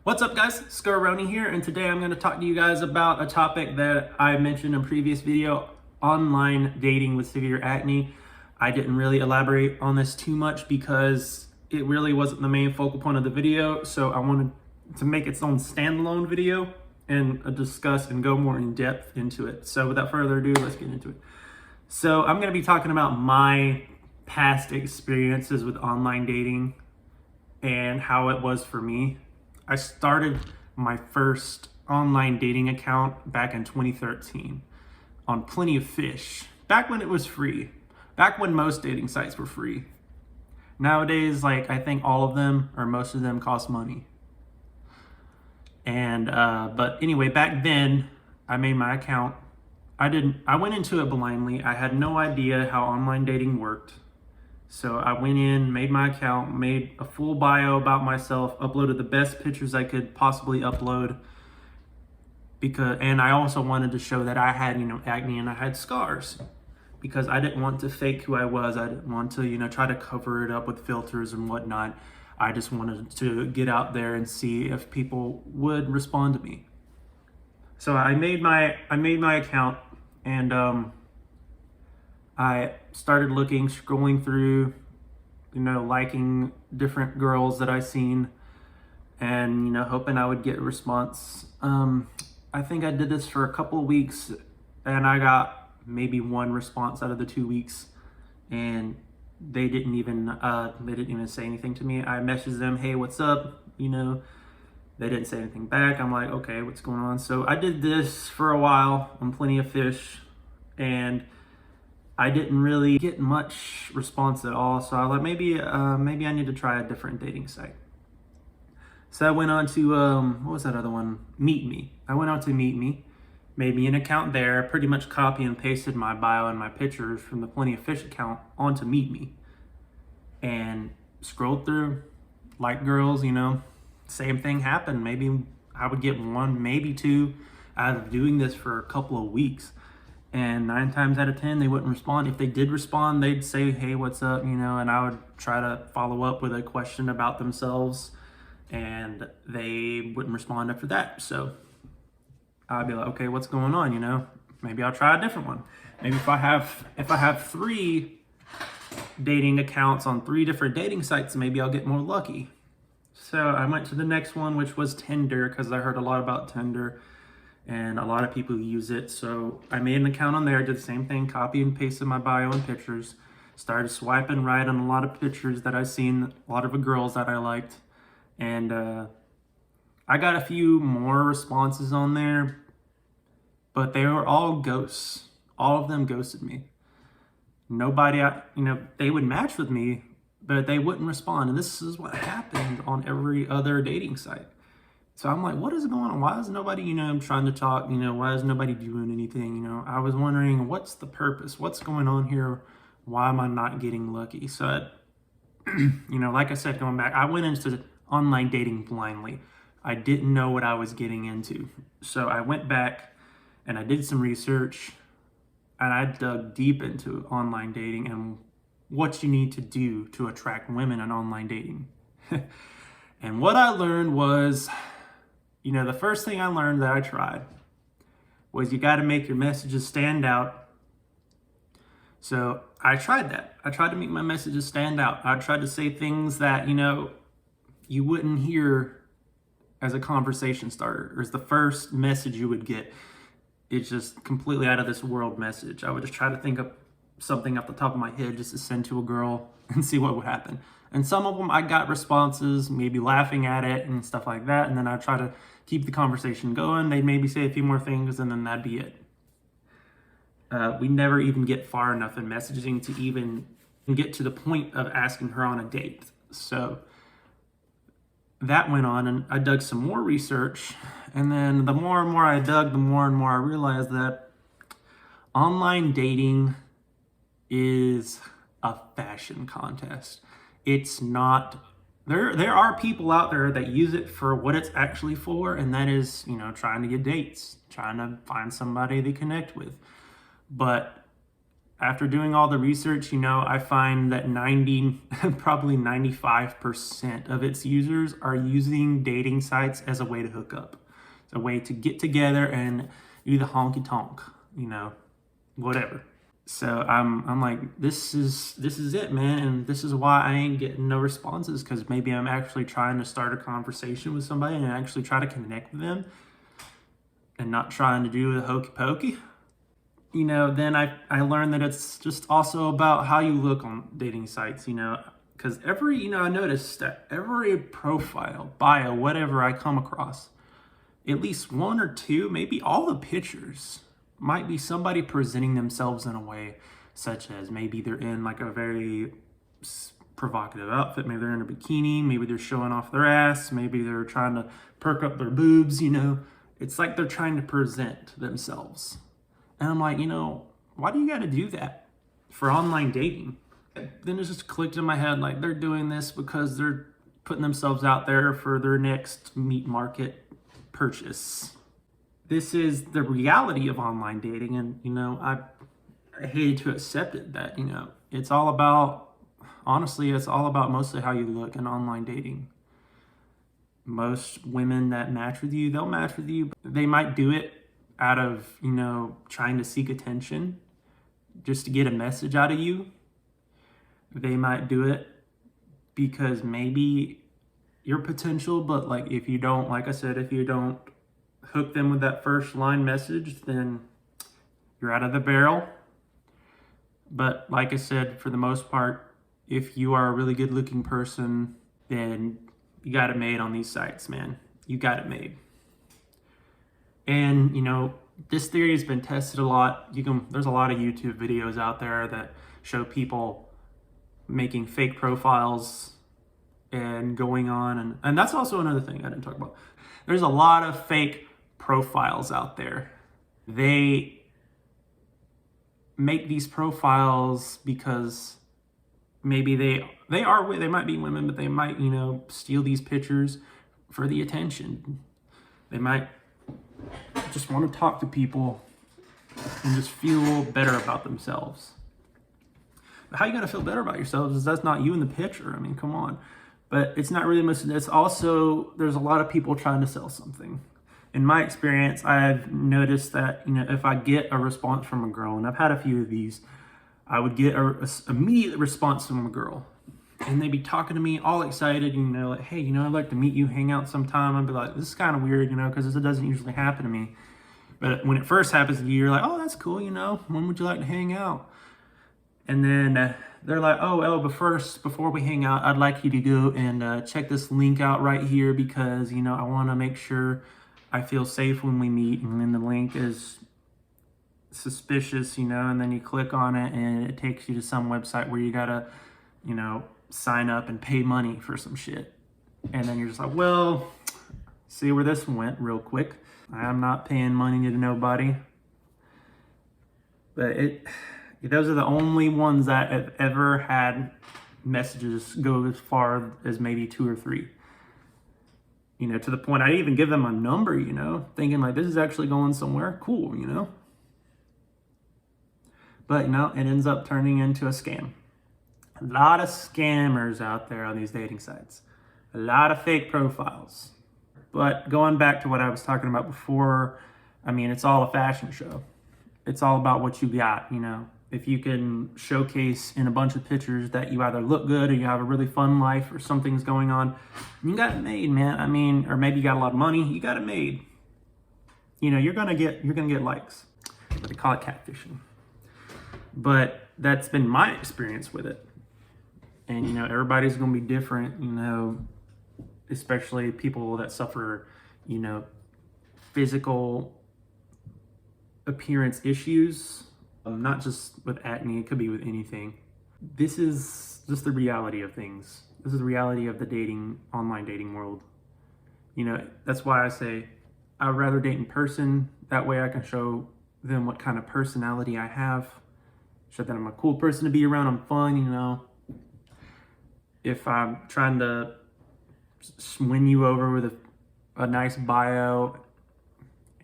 What's up, guys? Scaroni here, and today I'm going to talk to you guys about a topic that I mentioned in a previous video, online dating with severe acne. I didn't really elaborate on this too much because it really wasn't the main focal point of the video, so I wanted to make its own standalone video and discuss and go more in depth into it. So without further ado, let's get into it. So I'm going to be talking about my past experiences with online dating and how it was for me. I started my first online dating account back in 2013 on Plenty of Fish, back when it was free, back when most dating sites were free. Nowadays, I think all of them or most of them cost money. And but anyway, back then I made my account. I went into it blindly. I had no idea how online dating worked. So I went in, made my account, made a full bio about myself, uploaded the best pictures I could possibly upload, and I also wanted to show that I had, acne and I had scars, because I didn't want to fake who I was. I didn't want to, try to cover it up with filters and whatnot. I just wanted to get out there and see if people would respond to me. So I made my account, and I started scrolling through, liking different girls that I seen, and, hoping I would get a response. I think I did this for a couple of weeks, and I got maybe one response out of the 2 weeks, and they didn't even say anything to me. I messaged them, hey, what's up? They didn't say anything back. I'm like, okay, what's going on? So I did this for a while on Plenty of Fish, and I didn't really get much response at all. So I was like, maybe I need to try a different dating site. So I went on to, what was that other one? Meet Me. I went on to Meet Me, made me an account there, pretty much copy and pasted my bio and my pictures from the Plenty of Fish account onto Meet Me, and scrolled through, like girls, same thing happened. Maybe I would get one, maybe two out of doing this for a couple of weeks. And 9 times out of 10, they wouldn't respond. If they did respond, they'd say, hey, what's up? And I would try to follow up with a question about themselves, and they wouldn't respond after that. So I'd be like, okay, what's going on? Maybe I'll try a different one. Maybe if I have 3 dating accounts on 3 different dating sites, maybe I'll get more lucky. So I went to the next one, which was Tinder, because I heard a lot about Tinder and a lot of people use it. So I made an account on there, did the same thing, copy and pasted my bio and pictures, started swiping right on a lot of pictures that I seen, a lot of girls that I liked. And I got a few more responses on there, but they were all ghosts. All of them ghosted me. Nobody, they would match with me, but they wouldn't respond. And this is what happened on every other dating site. So I'm like, what is going on? Why is nobody, trying to talk? Why is nobody doing anything? I was wondering, what's the purpose? What's going on here? Why am I not getting lucky? So, like I said, going back, I went into online dating blindly. I didn't know what I was getting into. So I went back and I did some research, and I dug deep into online dating and what you need to do to attract women in online dating. And what I learned was, the first thing I learned that I tried was you got to make your messages stand out. So I tried that. I tried to make my messages stand out. I tried to say things that, you wouldn't hear as a conversation starter, or as the first message you would get. It's just completely out of this world message. I would just try to think of something off the top of my head just to send to a girl and see what would happen. And some of them I got responses, maybe laughing at it and stuff like that. And then I try to keep the conversation going. They'd maybe say a few more things, and then that'd be it. We never even get far enough in messaging to even get to the point of asking her on a date. So that went on, and I dug some more research. And then the more and more I dug, the more and more I realized that online dating is a fashion contest. It's not. There are people out there that use it for what it's actually for, and that is, trying to get dates, trying to find somebody to connect with. But After doing all the research, I find that probably 95% of its users are using dating sites as a way to hook up. It's a way to get together and do the honky tonk, whatever. So I'm like, this is it, man, and this is why I ain't getting no responses, because maybe I'm actually trying to start a conversation with somebody and actually try to connect with them and not trying to do the hokey pokey. Then I learned that it's just also about how you look on dating sites, because I noticed that every profile, bio, whatever I come across, at least one or two, maybe all the pictures might be somebody presenting themselves in a way such as maybe they're in like a very provocative outfit, maybe they're in a bikini, maybe they're showing off their ass, maybe they're trying to perk up their boobs, It's like they're trying to present themselves. And I'm like, why do you got to do that for online dating? Then it just clicked in my head, like they're doing this because they're putting themselves out there for their next meat market purchase. This is the reality of online dating, and I hated to accept it that it's all about, honestly, it's all about mostly how you look in online dating. Most women that match with you, they'll match with you. They might do it out of trying to seek attention, just to get a message out of you. They might do it because maybe your potential, but like if you don't, like I said, if you don't hook them with that first line message, then you're out of the barrel. But like I said, for the most part, if you are a really good looking person, then you got it made on these sites, man. You got it made. And this theory has been tested a lot. There's a lot of YouTube videos out there that show people making fake profiles and going on, and that's also another thing I didn't talk about. There's a lot of fake profiles out there. They make these profiles because maybe they might be women, but they might steal these pictures for the attention. They might just want to talk to people and just feel better about themselves. But how you gonna feel better about yourselves is that's not you in the picture. I mean, come on. But it's not really much. It's also, there's a lot of people trying to sell something. In my experience, I've noticed that, if I get a response from a girl, and I've had a few of these, I would get a immediate response from a girl. And they'd be talking to me all excited, like, hey, I'd like to meet you, hang out sometime. I'd be like, this is kind of weird, because this doesn't usually happen to me. But when it first happens to you, you're like, oh, that's cool, when would you like to hang out? And then they're like, oh, well, but first, before we hang out, I'd like you to go and check this link out right here because, I want to make sure I feel safe when we meet. And then the link is suspicious, and then you click on it and it takes you to some website where you got to, sign up and pay money for some shit. And then you're just like, well, see where this went real quick. I'm not paying money to nobody. But those are the only ones that have ever had messages go as far as maybe 2 or 3. To the point I even give them a number, thinking like this is actually going somewhere cool, But it ends up turning into a scam. A lot of scammers out there on these dating sites. A lot of fake profiles. But going back to what I was talking about before, it's all a fashion show. It's all about what you got, If you can showcase in a bunch of pictures that you either look good or you have a really fun life or something's going on, you got it made, man. Or maybe you got a lot of money, you got it made. You're gonna get likes. But they call it catfishing. But that's been my experience with it. And everybody's gonna be different, especially people that suffer, physical appearance issues. Not just with acne, it could be with anything. This is just the reality of things. This is the reality of the online dating world. That's why I say I'd rather date in person. That way I can show them what kind of personality I have. Show that I'm a cool person to be around, I'm fun, If I'm trying to win you over with a nice bio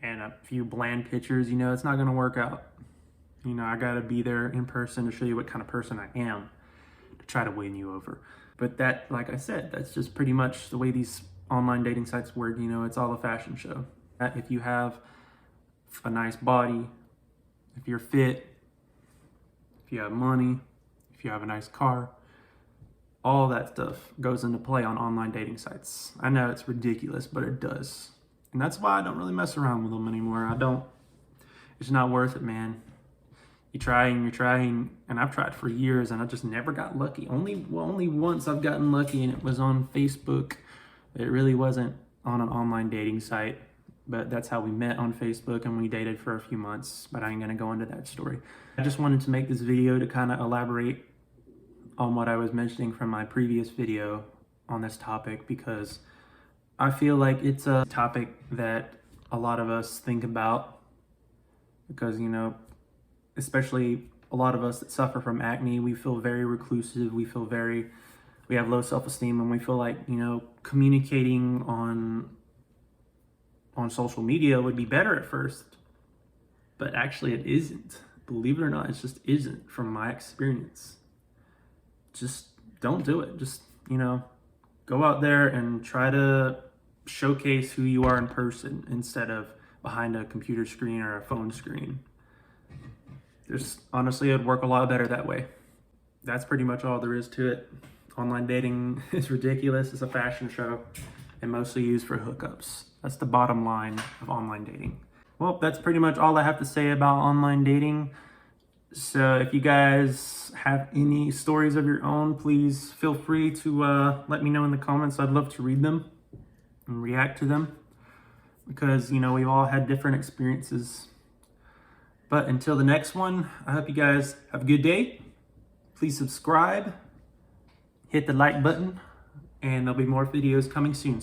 and a few bland pictures, it's not gonna work out. You know, I gotta be there in person to show you what kind of person I am to try to win you over. But that, like I said, that's just pretty much the way these online dating sites work. You know, it's all a fashion show. If you have a nice body, if you're fit, if you have money, if you have a nice car, all that stuff goes into play on online dating sites. I know it's ridiculous, but it does. And that's why I don't really mess around with them anymore. It's not worth it, man. You're trying, and I've tried for years, and I just never got lucky. Only once I've gotten lucky, and it was on Facebook. It really wasn't on an online dating site, but that's how we met on Facebook, and we dated for a few months, but I ain't gonna go into that story. I just wanted to make this video to kind of elaborate on what I was mentioning from my previous video on this topic, because I feel like it's a topic that a lot of us think about, because, you know, especially a lot of us that suffer from acne, we feel very reclusive, we have low self-esteem, and we feel like, you know, communicating on social media would be better at first, but actually it isn't. Believe it or not, it just isn't from my experience. Just don't do it. Just, you know, go out there and try to showcase who you are in person instead of behind a computer screen or a phone screen. Honestly, it'd work a lot better that way. That's pretty much all there is to it. Online dating is ridiculous. It's a fashion show and mostly used for hookups. That's the bottom line of online dating. Well, that's pretty much all I have to say about online dating. So if you guys have any stories of your own, please feel free to let me know in the comments. I'd love to read them and react to them, because, you know, we've all had different experiences. But until the next one, I hope you guys have a good day. Please subscribe, hit the like button, and there'll be more videos coming soon.